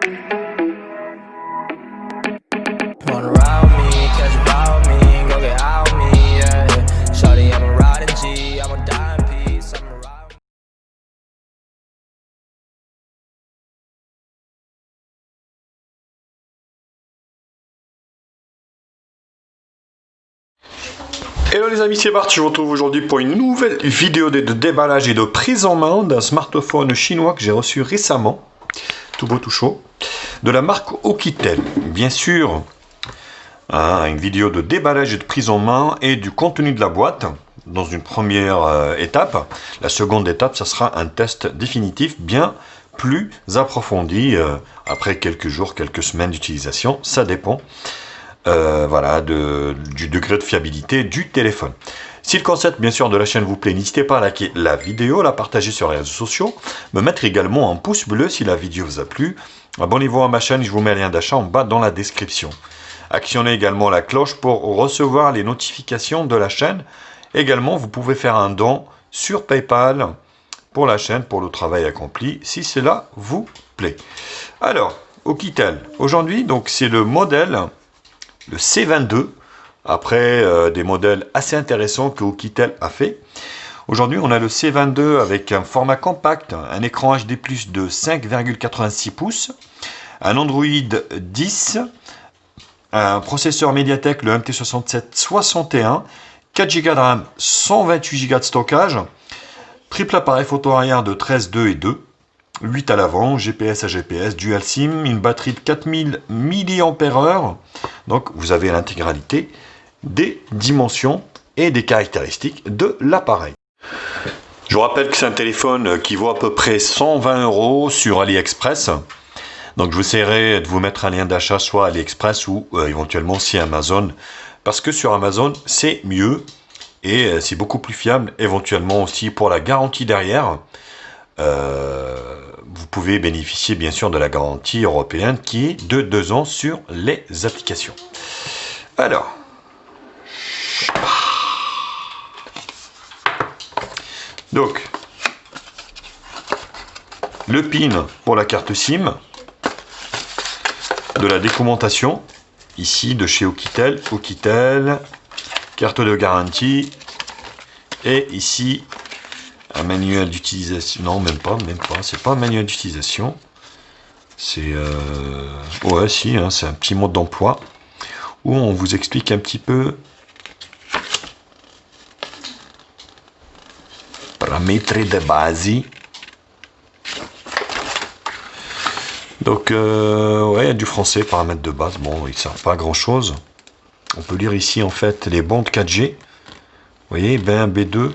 Wanna ride me, catch a vibe with me, go get out with me, yeah. Shawty, I'm a riding G, I'm a dying piece, I'm a ride. Hello les amis, c'est Bart, je vous retrouve aujourd'hui pour une nouvelle vidéo de déballage et de prise en main d'un smartphone chinois que j'ai reçu récemment, tout beau tout chaud, de la marque Oukitel. Bien sûr, une vidéo de déballage et de prise en main et du contenu de la boîte dans une première étape. La seconde étape, ça sera un test définitif bien plus approfondi après quelques jours, quelques semaines d'utilisation, ça dépend. Voilà, du degré de fiabilité du téléphone. Si le concept bien sûr de la chaîne vous plaît, n'hésitez pas à liker la vidéo, la partager sur les réseaux sociaux, me mettre également un pouce bleu si la vidéo vous a plu. Abonnez-vous à ma chaîne, je vous mets le lien d'achat en bas dans la description. Actionnez également la cloche pour recevoir les notifications de la chaîne. Également, vous pouvez faire un don sur PayPal pour la chaîne, pour le travail accompli, si cela vous plaît. Alors, Oukitel, aujourd'hui, donc c'est le modèle le C22, après des modèles assez intéressants que Oukitel a fait. Aujourd'hui, on a le C22 avec un format compact, un écran HD+, de 5,86 pouces, un Android 10, un processeur Mediatek, le MT6761, 4 Go de RAM, 128 Go de stockage, triple appareil photo arrière de 13, 2 et 2, 8 à l'avant, GPS à GPS, dual SIM, une batterie de 4000 mAh. Donc vous avez l'intégralité des dimensions et des caractéristiques de l'appareil. Je vous rappelle que c'est un téléphone qui vaut à peu près 120 € sur AliExpress. Donc je vous essaierai de vous mettre un lien d'achat soit AliExpress ou éventuellement si Amazon. Parce que sur Amazon c'est mieux et c'est beaucoup plus fiable. Éventuellement aussi pour la garantie derrière. Vous pouvez bénéficier bien sûr de la garantie européenne qui est de 2 ans sur les applications. Alors, donc le pin pour la carte SIM, de la documentation ici de chez Oukitel, carte de garantie et ici un manuel d'utilisation, non même pas, c'est pas un manuel d'utilisation, c'est ouais si, hein, c'est un petit mode d'emploi où on vous explique un petit peu paramètres de base. Donc ouais, il y a du français, paramètres de base, bon, ils ne servent pas à grand chose. On peut lire ici en fait les bandes 4G, vous voyez, B1, B2,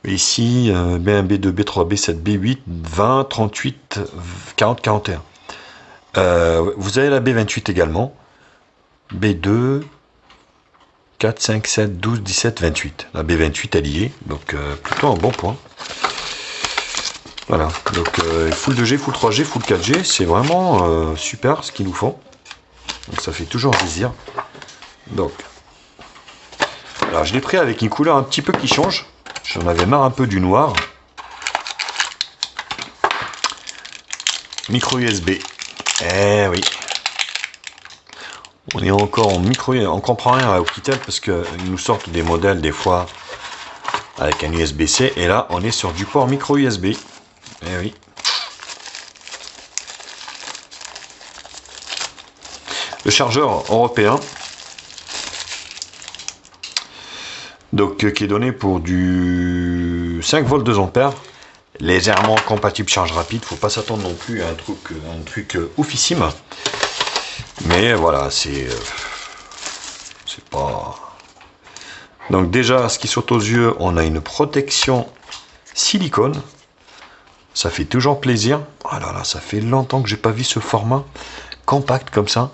ici, B1, B2, B3, B7, B8, 20, 38, 40, 41. Vous avez la B28 également. B2, 4, 5, 7, 12, 17, 28. La B28 elle y est, donc plutôt un bon point. Voilà, donc full 2G, full 3G, full 4G, c'est vraiment super ce qu'ils nous font. Donc ça fait toujours plaisir. Donc, alors je l'ai pris avec une couleur un petit peu qui change. J'en avais marre un peu du noir. Micro USB. Eh oui. On est encore en micro. On comprend rien à Oukitel parce qu'ils nous sortent des modèles des fois avec un USB-C. Et là, on est sur du port micro USB. Eh oui. Le chargeur européen. Donc qui est donné pour du 5 volts 2 ampères, légèrement compatible charge rapide, faut pas s'attendre non plus à un truc oufissime, mais voilà, c'est pas. Donc déjà, ce qui saute aux yeux, on a une protection silicone, ça fait toujours plaisir. Ah là là, ça fait longtemps que j'ai pas vu ce format compact comme ça.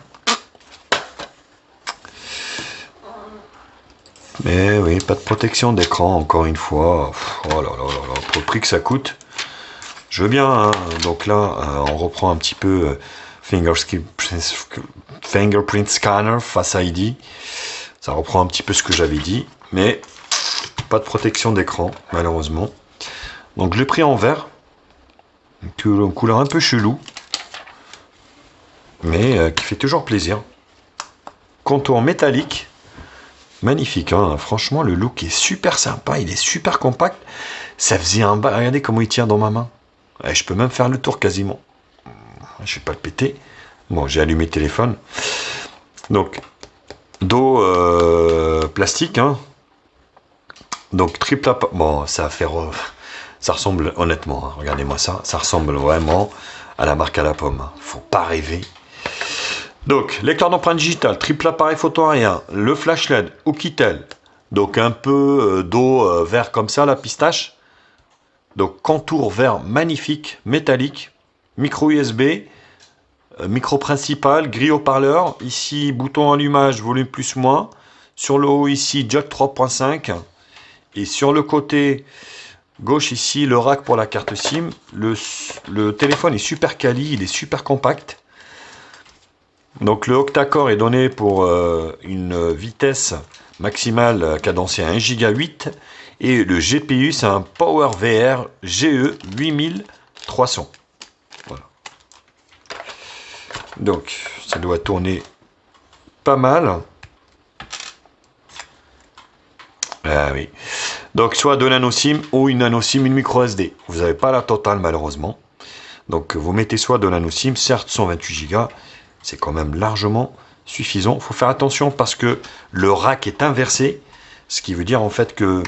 Mais oui, pas de protection d'écran, encore une fois. Oh là là là là, pour le prix que ça coûte. Je veux bien, hein. Donc là, on reprend un petit peu Fingerprint Scanner, Face ID. Ça reprend un petit peu ce que j'avais dit. Mais pas de protection d'écran, malheureusement. Donc je l'ai pris en vert. Une couleur un peu chelou. mais qui fait toujours plaisir. Contour métallique, magnifique, hein. Franchement le look est super sympa, il est super compact. Ça faisait un bas, regardez comment il tient dans ma main. Et je peux même faire le tour quasiment. Je vais pas le péter. Bon, j'ai allumé le téléphone. Donc, dos plastique, hein. Donc triple appareil. Bon, ça va faire, ça ressemble honnêtement, hein, regardez-moi ça, ça ressemble vraiment à la marque à la pomme. Hein. Faut pas rêver. Donc l'éclair d'empreinte digitale, triple appareil photo aérien, le flash LED, Oukitel. Donc un peu d'eau vert comme ça, la pistache. Donc contour vert magnifique, métallique, micro USB, micro principal, grille haut-parleur. Ici bouton allumage, volume plus moins. Sur le haut ici jack 3.5. Et sur le côté gauche ici, le rack pour la carte SIM. Le téléphone est super quali, il est super compact. Donc le octa-core est donné pour une vitesse maximale cadencée à 1,8 Go. Et le GPU, c'est un PowerVR GE 8300. Voilà. Donc ça doit tourner pas mal. Ah oui. Donc soit de nano SIM ou une nano SIM, une micro SD. Vous n'avez pas la totale malheureusement. Donc vous mettez soit de nano SIM, certes 128 Go, c'est quand même largement suffisant. Il faut faire attention parce que le rack est inversé, ce qui veut dire en fait que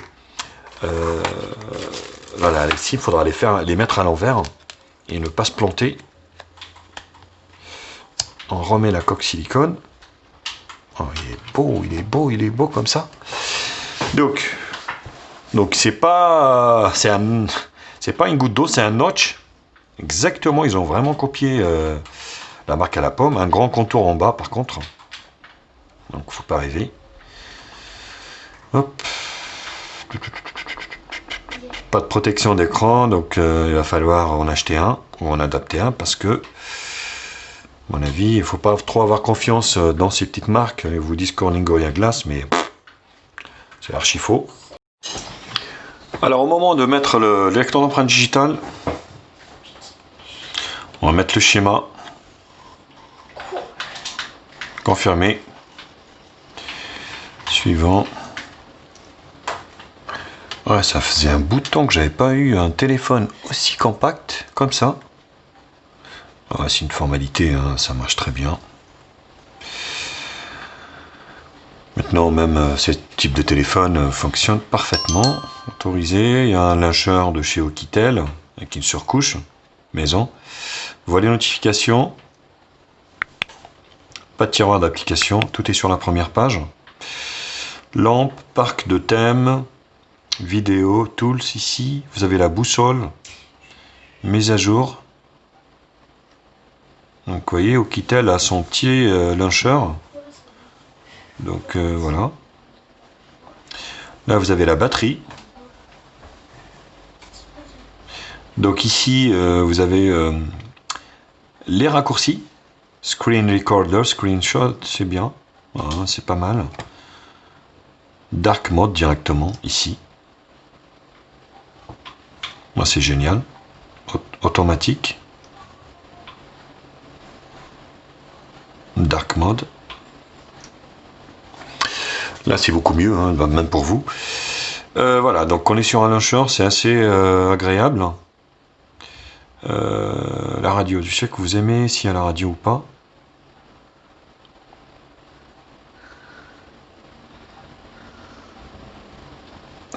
voilà, les SIM, il faudra les mettre à l'envers et ne pas se planter. On remet la coque silicone. Oh, il est beau, il est beau, il est beau comme ça. Donc c'est pas une goutte d'eau, c'est un notch. Exactement, ils ont vraiment copié la marque à la pomme. Un grand contour en bas par contre. Donc faut pas rêver. Hop. Pas de protection d'écran, donc il va falloir en acheter un ou en adapter un parce que, à mon avis, il faut pas trop avoir confiance dans ces petites marques. Ils vous disent Corning Gorilla Glass, mais c'est archi faux. Alors au moment de mettre le lecteur d'empreinte digitale, on va mettre le schéma. Confirmer. Suivant. Ouais, ça faisait un bout de temps que j'avais pas eu un téléphone aussi compact comme ça. Ouais, c'est une formalité, hein, ça marche très bien. Maintenant, même ce type de téléphone fonctionne parfaitement. Autorisé, il y a un lâcheur de chez Oukitel avec une surcouche maison. Voilà les notifications. Pas de tiroir d'application, tout est sur la première page. Lampe, parc de thèmes, vidéo, tools ici. Vous avez la boussole, mise à jour. Donc vous voyez, Oukitel a son petit launcher. Donc voilà. Là vous avez la batterie. Donc ici vous avez les raccourcis. Screen recorder, screenshot, c'est bien. Voilà, c'est pas mal. Dark mode directement ici. Moi c'est génial. Automatique. Dark mode. Là c'est beaucoup mieux, hein, même pour vous. Voilà, donc on est sur un launcher, c'est assez agréable. La radio, je sais que vous aimez s'il y a la radio ou pas.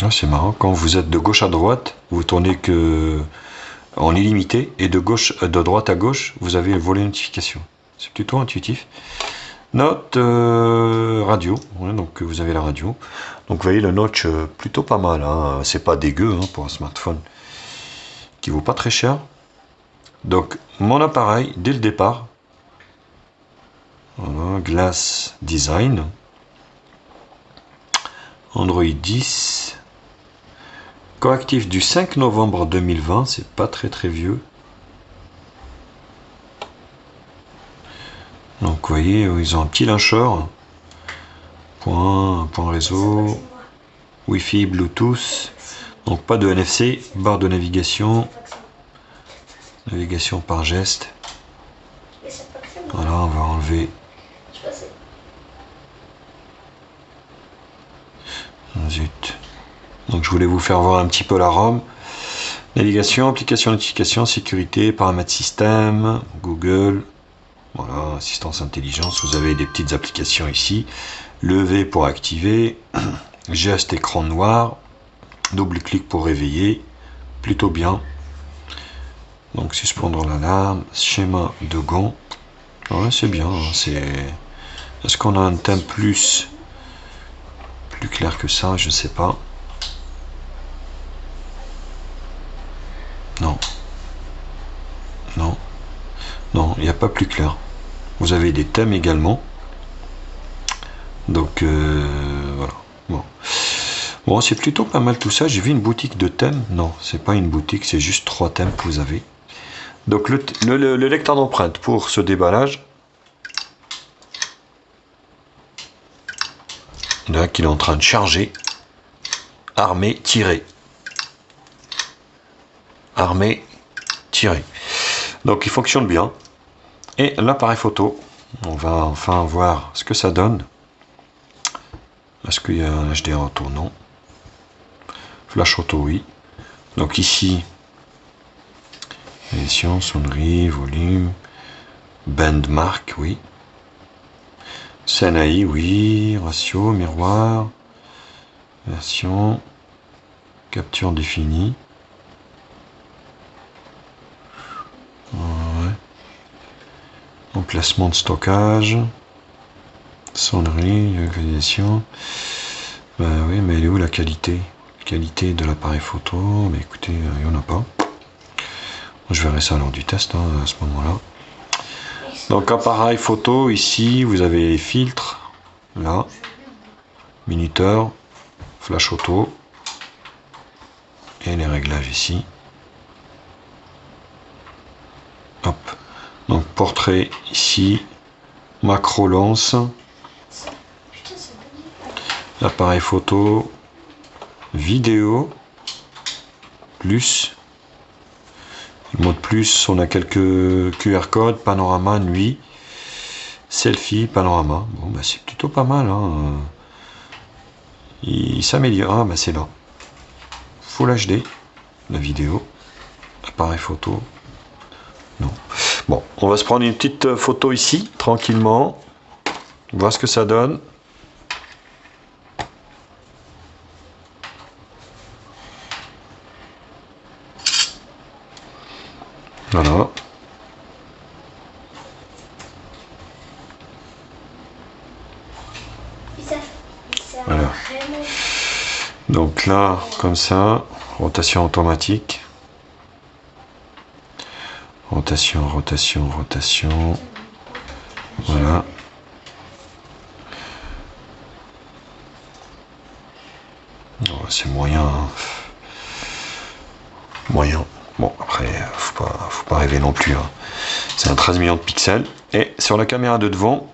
Ah, c'est marrant, quand vous êtes de gauche à droite, vous tournez que en illimité, et de droite à gauche, vous avez le volet notification. C'est plutôt intuitif. Note radio, ouais, donc vous avez la radio. Donc vous voyez le notch plutôt pas mal, hein. C'est pas dégueu hein, pour un smartphone qui vaut pas très cher. Donc mon appareil dès le départ, voilà, Glass Design, Android 10, correctif du 5 novembre 2020, c'est pas très vieux. Donc vous voyez, ils ont un petit launcher, point réseau, Wi-Fi, Bluetooth, donc pas de NFC, barre de navigation, navigation par geste. Voilà, on va enlever. Zut. Donc je voulais vous faire voir un petit peu la ROM. Navigation, application, notification, sécurité, paramètres système, Google. Voilà, assistance intelligence. Vous avez des petites applications ici. Lever pour activer. Geste écran noir. Double clic pour réveiller. Plutôt bien. Donc suspendre l'alarme. Schéma de gants. Ouais, c'est bien. Hein, Est-ce qu'on a un thème plus clair que ça? Je sais pas. Non. Non. Non, il n'y a pas plus clair. Vous avez des thèmes également. Donc voilà. Bon, c'est plutôt pas mal tout ça. J'ai vu une boutique de thèmes. Non, c'est pas une boutique, c'est juste 3 thèmes que vous avez. Donc le lecteur d'empreintes pour ce déballage. Là qu'il est en train de charger. Armé, tiré. Armé, tiré. Donc il fonctionne bien. Et l'appareil photo, on va enfin voir ce que ça donne. Est-ce qu'il y a un HDR auto? Non. Flash auto, oui. Donc ici, édition, sonnerie, volume, bandmark, oui. CNI, oui. Ratio, miroir, version, capture définie. Ouais. Emplacement de stockage, sonnerie, localisation. Bah oui, mais elle est où la qualité? Qualité de l'appareil photo. Mais écoutez, il n'y en a pas. Je verrai ça lors du test hein, à ce moment-là. Donc appareil photo, ici vous avez les filtres, là, minuteur, flash auto, et les réglages ici. Hop. Donc portrait ici, macro lance, appareil photo, vidéo, plus. Le mode plus, on a quelques QR codes, panorama, nuit, selfie, panorama. Bon, bah, c'est plutôt pas mal. Hein. Il s'améliore. Ah, bah, c'est là. Full HD, la vidéo. Appareil photo. Non. Bon, on va se prendre une petite photo ici, tranquillement. Voir ce que ça donne. Voilà. Voilà. Donc là, comme ça, rotation automatique. Rotation, rotation, rotation. Voilà. Oh, c'est moyen. Hein. Moyen. Bon, après, faut pas rêver non plus. Hein. C'est un 13 millions de pixels. Et sur la caméra de devant,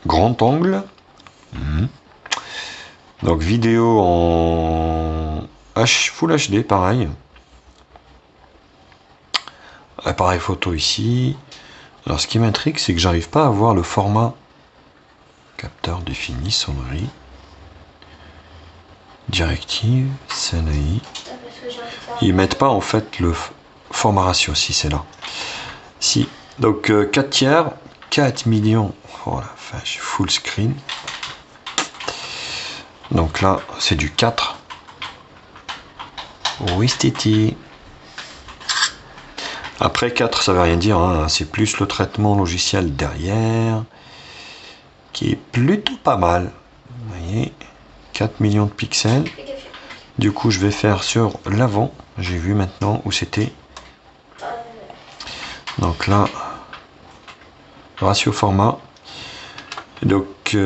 grand angle. Donc vidéo en Full HD, pareil. Appareil photo ici. Alors ce qui m'intrigue, c'est que j'arrive pas à voir le format. Capteur défini, sonnerie. Directive, CNI. Ils mettent pas en fait le format ratio, si c'est là. Si. Donc 4 tiers, 4 millions. Oh la vache, full screen. Donc là, c'est du 4. Oui, Titi. Après 4, ça veut rien dire. Hein. C'est plus le traitement logiciel derrière. Qui est plutôt pas mal. Vous voyez, 4 millions de pixels. Du coup, je vais faire sur l'avant. J'ai vu maintenant où c'était. Donc là, ratio format. Donc, non.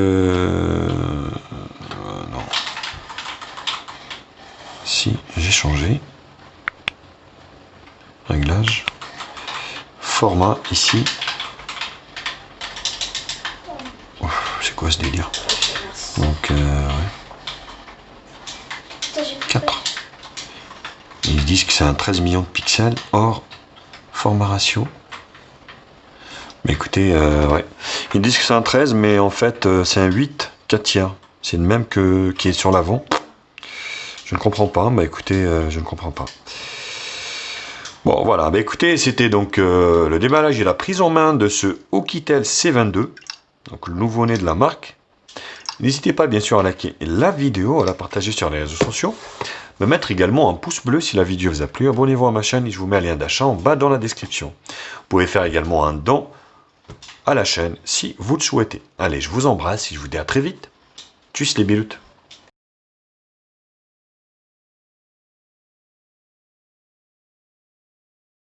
Si, j'ai changé. Réglage. Format, ici. C'est quoi ce délire? Donc, ouais. 4. Ils disent que c'est un 13 millions de pixels. Or, format ratio. Mais écoutez, ouais. Ils disent que c'est un 13, mais en fait, c'est un 8, 4 tiers. C'est le même qui est sur l'avant. Je ne comprends pas. Bah écoutez, je ne comprends pas. Bon, voilà. Bah écoutez, c'était donc le déballage et la prise en main de ce Oukitel C22. Donc le nouveau-né de la marque. N'hésitez pas bien sûr à liker la vidéo, à la partager sur les réseaux sociaux. Me mettre également un pouce bleu si la vidéo vous a plu. Abonnez-vous à ma chaîne et je vous mets un lien d'achat en bas dans la description. Vous pouvez faire également un don à la chaîne si vous le souhaitez. Allez, je vous embrasse et je vous dis à très vite. Tchuss les biloutes.